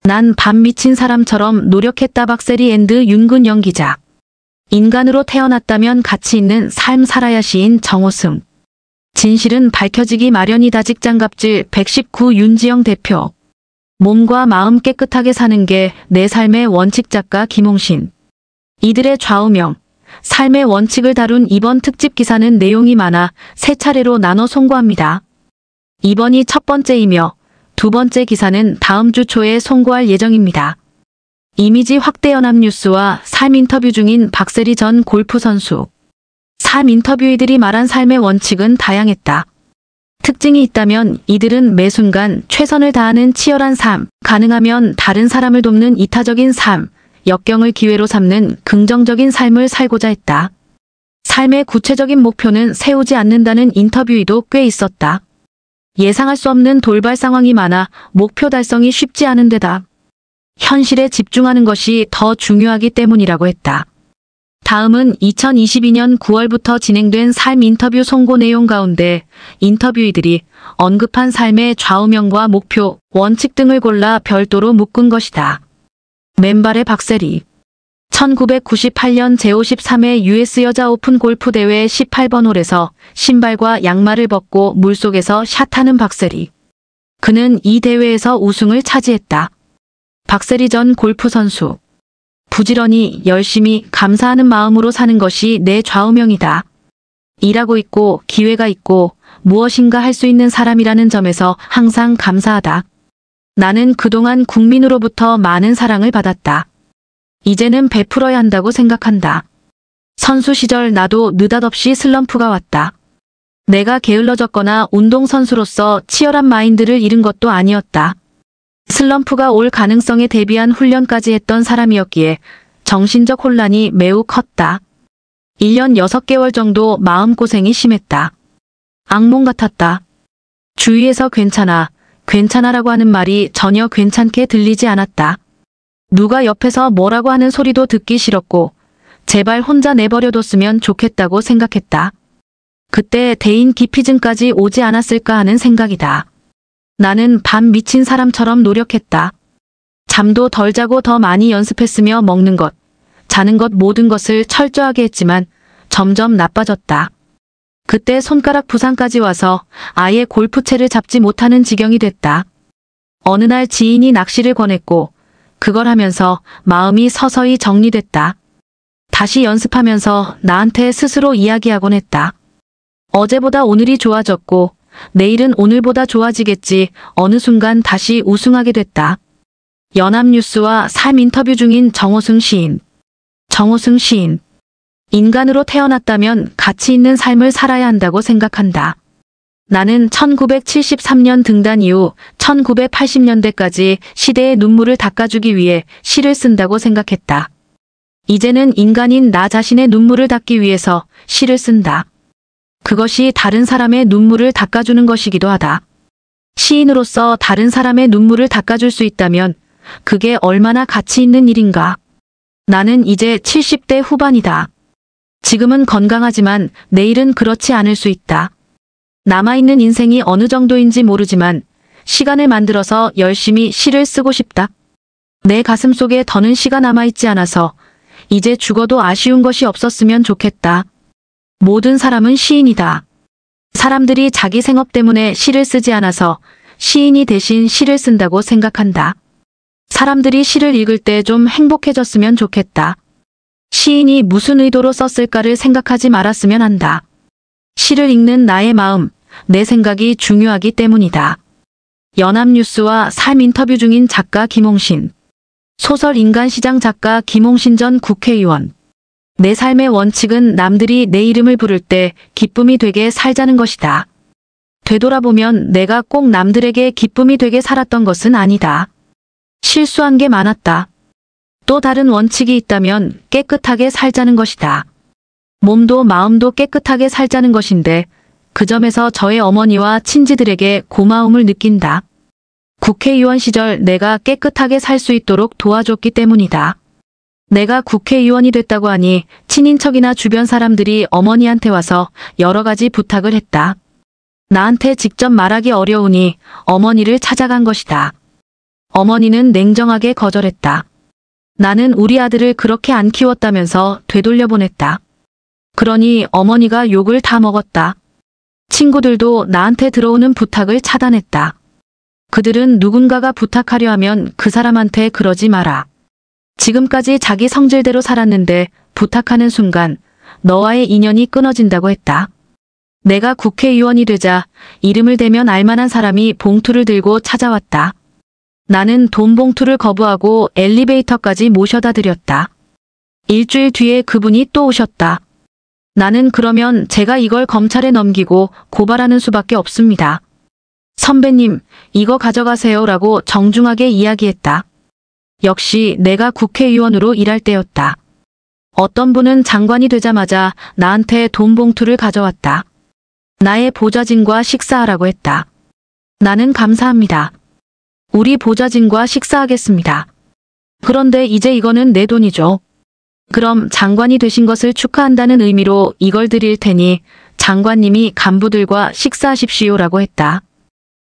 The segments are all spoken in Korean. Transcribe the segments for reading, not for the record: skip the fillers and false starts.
난 반 미친 사람처럼 노력했다. 박세리 앤드 윤근영 기자. 인간으로 태어났다면 가치 있는 삶 살아야. 시인 정호승. 진실은 밝혀지기 마련이다. 직장갑질 119 윤지영 대표. 몸과 마음 깨끗하게 사는 게 내 삶의 원칙. 작가 김홍신. 이들의 좌우명, 삶의 원칙을 다룬 이번 특집 기사는 내용이 많아 세 차례로 나눠 송고합니다. 이번이 첫 번째이며 두 번째 기사는 다음 주 초에 송고할 예정입니다. 이미지 확대. 연합뉴스와 삶 인터뷰 중인 박세리 전 골프 선수. 삶 인터뷰이들이 말한 삶의 원칙은 다양했다. 특징이 있다면 이들은 매 순간 최선을 다하는 치열한 삶, 가능하면 다른 사람을 돕는 이타적인 삶, 역경을 기회로 삼는 긍정적인 삶을 살고자 했다. 삶의 구체적인 목표는 세우지 않는다는 인터뷰이도 꽤 있었다. 예상할 수 없는 돌발 상황이 많아 목표 달성이 쉽지 않은 데다 현실에 집중하는 것이 더 중요하기 때문이라고 했다. 다음은 2022년 9월부터 진행된 삶 인터뷰 송고 내용 가운데 인터뷰이들이 언급한 삶의 좌우명과 목표, 원칙 등을 골라 별도로 묶은 것이다. 맨발의 박세리. 1998년 제53회 US 여자 오픈 골프 대회 18번 홀에서 신발과 양말을 벗고 물속에서 샷하는 박세리. 그는 이 대회에서 우승을 차지했다. 박세리 전 골프 선수. 부지런히 열심히 감사하는 마음으로 사는 것이 내 좌우명이다. 일하고 있고 기회가 있고 무엇인가 할 수 있는 사람이라는 점에서 항상 감사하다. 나는 그동안 국민으로부터 많은 사랑을 받았다. 이제는 베풀어야 한다고 생각한다. 선수 시절 나도 느닷없이 슬럼프가 왔다. 내가 게을러졌거나 운동선수로서 치열한 마인드를 잃은 것도 아니었다. 슬럼프가 올 가능성에 대비한 훈련까지 했던 사람이었기에 정신적 혼란이 매우 컸다. 1년 6개월 정도 마음고생이 심했다. 악몽 같았다. 주위에서 괜찮아, 괜찮아라고 하는 말이 전혀 괜찮게 들리지 않았다. 누가 옆에서 뭐라고 하는 소리도 듣기 싫었고 제발 혼자 내버려뒀으면 좋겠다고 생각했다. 그때 대인 기피증까지 오지 않았을까 하는 생각이다. 나는 반 미친 사람처럼 노력했다. 잠도 덜 자고 더 많이 연습했으며 먹는 것, 자는 것 모든 것을 철저하게 했지만 점점 나빠졌다. 그때 손가락 부상까지 와서 아예 골프채를 잡지 못하는 지경이 됐다. 어느 날 지인이 낚시를 권했고 그걸 하면서 마음이 서서히 정리됐다. 다시 연습하면서 나한테 스스로 이야기하곤 했다. 어제보다 오늘이 좋아졌고 내일은 오늘보다 좋아지겠지. 어느 순간 다시 우승하게 됐다. 연합뉴스와 삶 인터뷰 중인 정호승 시인. 정호승 시인. 인간으로 태어났다면 가치 있는 삶을 살아야 한다고 생각한다. 나는 1973년 등단 이후 1980년대까지 시대의 눈물을 닦아주기 위해 시를 쓴다고 생각했다. 이제는 인간인 나 자신의 눈물을 닦기 위해서 시를 쓴다. 그것이 다른 사람의 눈물을 닦아주는 것이기도 하다. 시인으로서 다른 사람의 눈물을 닦아줄 수 있다면 그게 얼마나 가치 있는 일인가. 나는 이제 70대 후반이다. 지금은 건강하지만 내일은 그렇지 않을 수 있다. 남아있는 인생이 어느 정도인지 모르지만 시간을 만들어서 열심히 시를 쓰고 싶다. 내 가슴 속에 더는 시가 남아있지 않아서 이제 죽어도 아쉬운 것이 없었으면 좋겠다. 모든 사람은 시인이다. 사람들이 자기 생업 때문에 시를 쓰지 않아서 시인이 대신 시를 쓴다고 생각한다. 사람들이 시를 읽을 때 좀 행복해졌으면 좋겠다. 시인이 무슨 의도로 썼을까를 생각하지 말았으면 한다. 시를 읽는 나의 마음, 내 생각이 중요하기 때문이다. 연합뉴스와 삶 인터뷰 중인 작가 김홍신. 소설 인간시장 작가 김홍신 전 국회의원. 내 삶의 원칙은 남들이 내 이름을 부를 때 기쁨이 되게 살자는 것이다. 되돌아보면 내가 꼭 남들에게 기쁨이 되게 살았던 것은 아니다. 실수한 게 많았다. 또 다른 원칙이 있다면 깨끗하게 살자는 것이다. 몸도 마음도 깨끗하게 살자는 것인데 그 점에서 저의 어머니와 친지들에게 고마움을 느낀다. 국회의원 시절 내가 깨끗하게 살 수 있도록 도와줬기 때문이다. 내가 국회의원이 됐다고 하니 친인척이나 주변 사람들이 어머니한테 와서 여러 가지 부탁을 했다. 나한테 직접 말하기 어려우니 어머니를 찾아간 것이다. 어머니는 냉정하게 거절했다. 나는 우리 아들을 그렇게 안 키웠다면서 되돌려보냈다. 그러니 어머니가 욕을 다 먹었다. 친구들도 나한테 들어오는 부탁을 차단했다. 그들은 누군가가 부탁하려 하면 그 사람한테 그러지 마라. 지금까지 자기 성질대로 살았는데 부탁하는 순간 너와의 인연이 끊어진다고 했다. 내가 국회의원이 되자 이름을 대면 알만한 사람이 봉투를 들고 찾아왔다. 나는 돈 봉투를 거부하고 엘리베이터까지 모셔다 드렸다. 일주일 뒤에 그분이 또 오셨다. 나는 그러면 제가 이걸 검찰에 넘기고 고발하는 수밖에 없습니다. 선배님, 이거 가져가세요 라고 정중하게 이야기했다. 역시 내가 국회의원으로 일할 때였다. 어떤 분은 장관이 되자마자 나한테 돈 봉투를 가져왔다. 나의 보좌진과 식사하라고 했다. 나는 감사합니다. 우리 보좌진과 식사하겠습니다. 그런데 이제 이거는 내 돈이죠. 그럼 장관이 되신 것을 축하한다는 의미로 이걸 드릴 테니 장관님이 간부들과 식사하십시오라고 했다.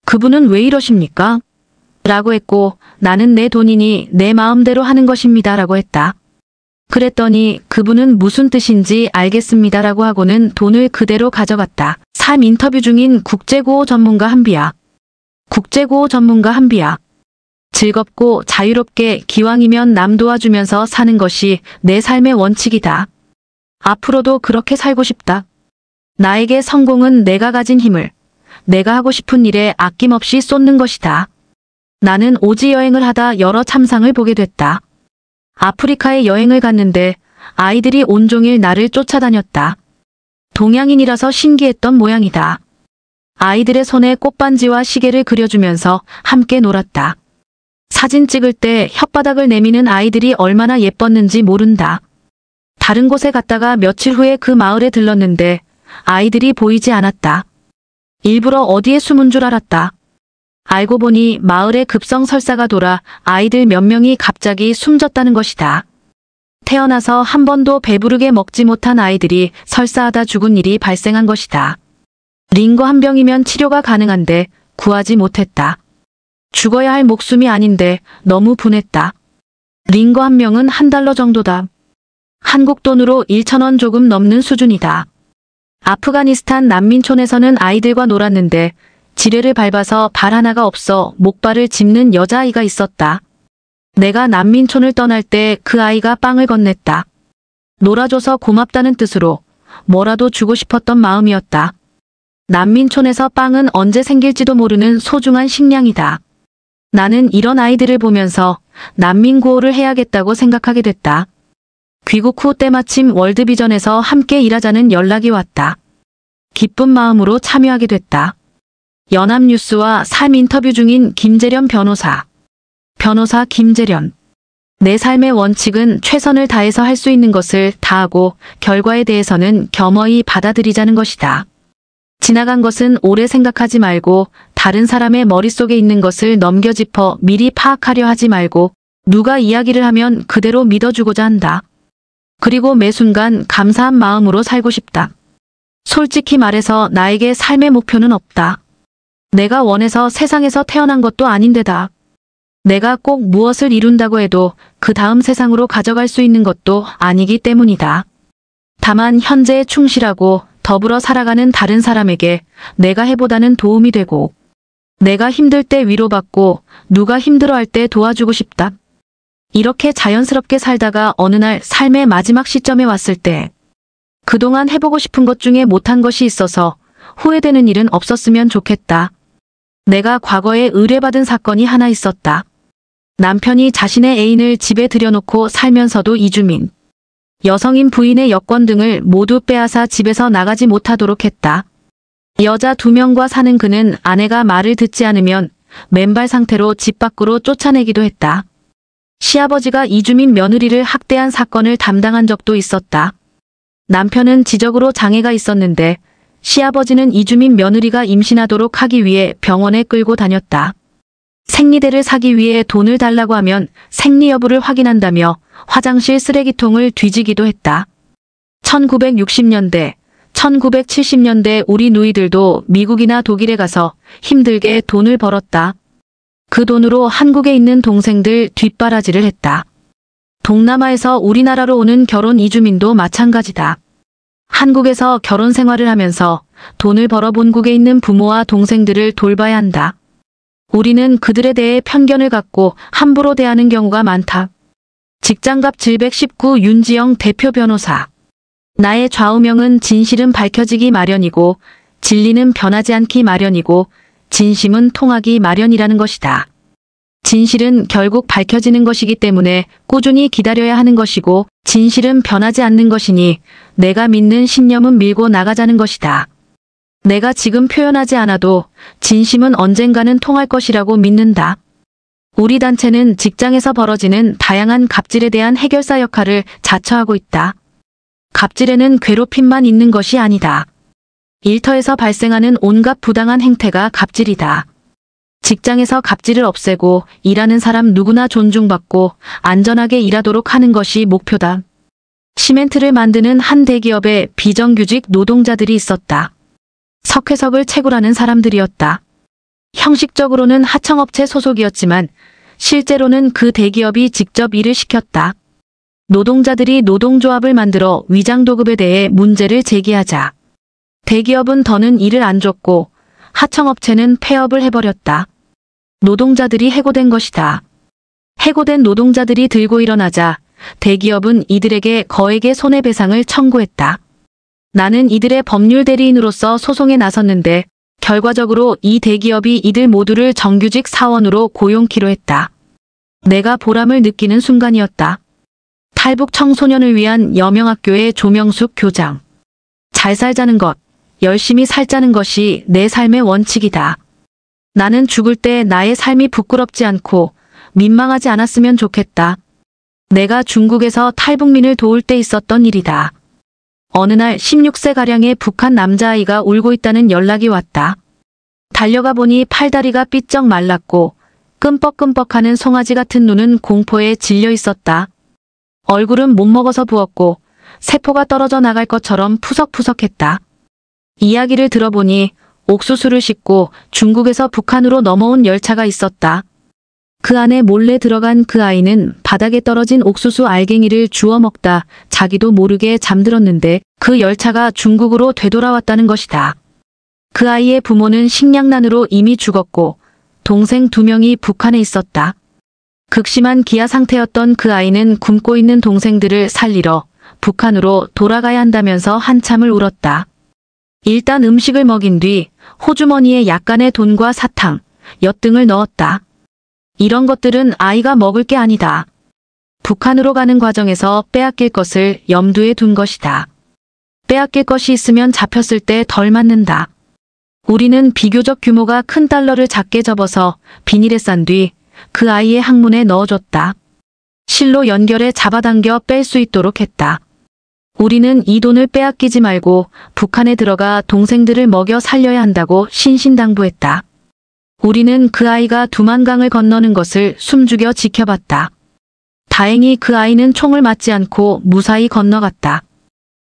그분은 왜 이러십니까? 라고 했고 나는 내 돈이니 내 마음대로 하는 것입니다 라고 했다. 그랬더니 그분은 무슨 뜻인지 알겠습니다라고 하고는 돈을 그대로 가져갔다. 삶 인터뷰 중인 국제구호 전문가 한비야. 국제구호 전문가 한비야. 즐겁고 자유롭게 기왕이면 남 도와주면서 사는 것이 내 삶의 원칙이다. 앞으로도 그렇게 살고 싶다. 나에게 성공은 내가 가진 힘을, 내가 하고 싶은 일에 아낌없이 쏟는 것이다. 나는 오지 여행을 하다 여러 참상을 보게 됐다. 아프리카에 여행을 갔는데 아이들이 온종일 나를 쫓아다녔다. 동양인이라서 신기했던 모양이다. 아이들의 손에 꽃반지와 시계를 그려주면서 함께 놀았다. 사진 찍을 때 혓바닥을 내미는 아이들이 얼마나 예뻤는지 모른다. 다른 곳에 갔다가 며칠 후에 그 마을에 들렀는데 아이들이 보이지 않았다. 일부러 어디에 숨은 줄 알았다. 알고 보니 마을에 급성설사가 돌아 아이들 몇 명이 갑자기 숨졌다는 것이다. 태어나서 한 번도 배부르게 먹지 못한 아이들이 설사하다 죽은 일이 발생한 것이다. 링거 한 병이면 치료가 가능한데 구하지 못했다. 죽어야 할 목숨이 아닌데 너무 분했다. 링거 한 명은 $1 정도다. 한국 돈으로 1,000원 조금 넘는 수준이다. 아프가니스탄 난민촌에서는 아이들과 놀았는데 지뢰를 밟아서 발 하나가 없어 목발을 짚는 여자아이가 있었다. 내가 난민촌을 떠날 때 그 아이가 빵을 건넸다. 놀아줘서 고맙다는 뜻으로 뭐라도 주고 싶었던 마음이었다. 난민촌에서 빵은 언제 생길지도 모르는 소중한 식량이다. 나는 이런 아이들을 보면서 난민구호를 해야겠다고 생각하게 됐다. 귀국 후 때마침 월드비전에서 함께 일하자는 연락이 왔다. 기쁜 마음으로 참여하게 됐다. 연합뉴스와 삶 인터뷰 중인 김재련 변호사. 변호사 김재련. 내 삶의 원칙은 최선을 다해서 할 수 있는 것을 다하고 결과에 대해서는 겸허히 받아들이자는 것이다. 지나간 것은 오래 생각하지 말고 다른 사람의 머릿속에 있는 것을 넘겨짚어 미리 파악하려 하지 말고 누가 이야기를 하면 그대로 믿어주고자 한다. 그리고 매 순간 감사한 마음으로 살고 싶다. 솔직히 말해서 나에게 삶의 목표는 없다. 내가 원해서 세상에서 태어난 것도 아닌데다. 내가 꼭 무엇을 이룬다고 해도 그 다음 세상으로 가져갈 수 있는 것도 아니기 때문이다. 다만 현재에 충실하고 더불어 살아가는 다른 사람에게 내가 해보다는 도움이 되고 내가 힘들 때 위로받고 누가 힘들어할 때 도와주고 싶다. 이렇게 자연스럽게 살다가 어느 날 삶의 마지막 시점에 왔을 때 그동안 해보고 싶은 것 중에 못한 것이 있어서 후회되는 일은 없었으면 좋겠다. 내가 과거에 의뢰받은 사건이 하나 있었다. 남편이 자신의 애인을 집에 들여놓고 살면서도 이주민, 여성인 부인의 여권 등을 모두 빼앗아 집에서 나가지 못하도록 했다. 여자 2명과 사는 그는 아내가 말을 듣지 않으면 맨발 상태로 집 밖으로 쫓아내기도 했다. 시아버지가 이주민 며느리를 학대한 사건을 담당한 적도 있었다. 남편은 지적으로 장애가 있었는데 시아버지는 이주민 며느리가 임신하도록 하기 위해 병원에 끌고 다녔다. 생리대를 사기 위해 돈을 달라고 하면 생리 여부를 확인한다며 화장실 쓰레기통을 뒤지기도 했다. 1960년대, 1970년대 우리 누이들도 미국이나 독일에 가서 힘들게 돈을 벌었다. 그 돈으로 한국에 있는 동생들 뒷바라지를 했다. 동남아에서 우리나라로 오는 결혼 이주민도 마찬가지다. 한국에서 결혼 생활을 하면서 돈을 벌어 본국에 있는 부모와 동생들을 돌봐야 한다. 우리는 그들에 대해 편견을 갖고 함부로 대하는 경우가 많다. 직장갑 719 윤지영 대표 변호사. 나의 좌우명은 진실은 밝혀지기 마련이고 진리는 변하지 않기 마련이고 진심은 통하기 마련이라는 것이다. 진실은 결국 밝혀지는 것이기 때문에 꾸준히 기다려야 하는 것이고 진실은 변하지 않는 것이니 내가 믿는 신념은 밀고 나가자는 것이다. 내가 지금 표현하지 않아도 진심은 언젠가는 통할 것이라고 믿는다. 우리 단체는 직장에서 벌어지는 다양한 갑질에 대한 해결사 역할을 자처하고 있다. 갑질에는 괴롭힘만 있는 것이 아니다. 일터에서 발생하는 온갖 부당한 행태가 갑질이다. 직장에서 갑질을 없애고 일하는 사람 누구나 존중받고 안전하게 일하도록 하는 것이 목표다. 시멘트를 만드는 한 대기업에 비정규직 노동자들이 있었다. 석회석을 채굴하는 사람들이었다. 형식적으로는 하청업체 소속이었지만 실제로는 그 대기업이 직접 일을 시켰다. 노동자들이 노동조합을 만들어 위장도급에 대해 문제를 제기하자 대기업은 더는 일을 안 줬고 하청업체는 폐업을 해버렸다. 노동자들이 해고된 것이다. 해고된 노동자들이 들고 일어나자 대기업은 이들에게 거액의 손해배상을 청구했다. 나는 이들의 법률 대리인으로서 소송에 나섰는데 결과적으로 이 대기업이 이들 모두를 정규직 사원으로 고용키로 했다. 내가 보람을 느끼는 순간이었다. 탈북 청소년을 위한 여명학교의 조명숙 교장. 잘 살자는 것, 열심히 살자는 것이 내 삶의 원칙이다. 나는 죽을 때 나의 삶이 부끄럽지 않고 민망하지 않았으면 좋겠다. 내가 중국에서 탈북민을 도울 때 있었던 일이다. 어느 날 16세가량의 북한 남자아이가 울고 있다는 연락이 왔다. 달려가 보니 팔다리가 삐쩍 말랐고 끔뻑끔뻑하는 송아지 같은 눈은 공포에 질려 있었다. 얼굴은 못 먹어서 부었고 세포가 떨어져 나갈 것처럼 푸석푸석했다. 이야기를 들어보니 옥수수를 싣고 중국에서 북한으로 넘어온 열차가 있었다. 그 안에 몰래 들어간 그 아이는 바닥에 떨어진 옥수수 알갱이를 주워 먹다 자기도 모르게 잠들었는데 그 열차가 중국으로 되돌아왔다는 것이다. 그 아이의 부모는 식량난으로 이미 죽었고 동생 2명이 북한에 있었다. 극심한 기아 상태였던 그 아이는 굶고 있는 동생들을 살리러 북한으로 돌아가야 한다면서 한참을 울었다. 일단 음식을 먹인 뒤 호주머니에 약간의 돈과 사탕, 엿 등을 넣었다. 이런 것들은 아이가 먹을 게 아니다. 북한으로 가는 과정에서 빼앗길 것을 염두에 둔 것이다. 빼앗길 것이 있으면 잡혔을 때 덜 맞는다. 우리는 비교적 규모가 큰 달러를 작게 접어서 비닐에 싼 뒤 그 아이의 항문에 넣어줬다. 실로 연결해 잡아당겨 뺄 수 있도록 했다. 우리는 이 돈을 빼앗기지 말고 북한에 들어가 동생들을 먹여 살려야 한다고 신신당부했다. 우리는 그 아이가 두만강을 건너는 것을 숨죽여 지켜봤다. 다행히 그 아이는 총을 맞지 않고 무사히 건너갔다.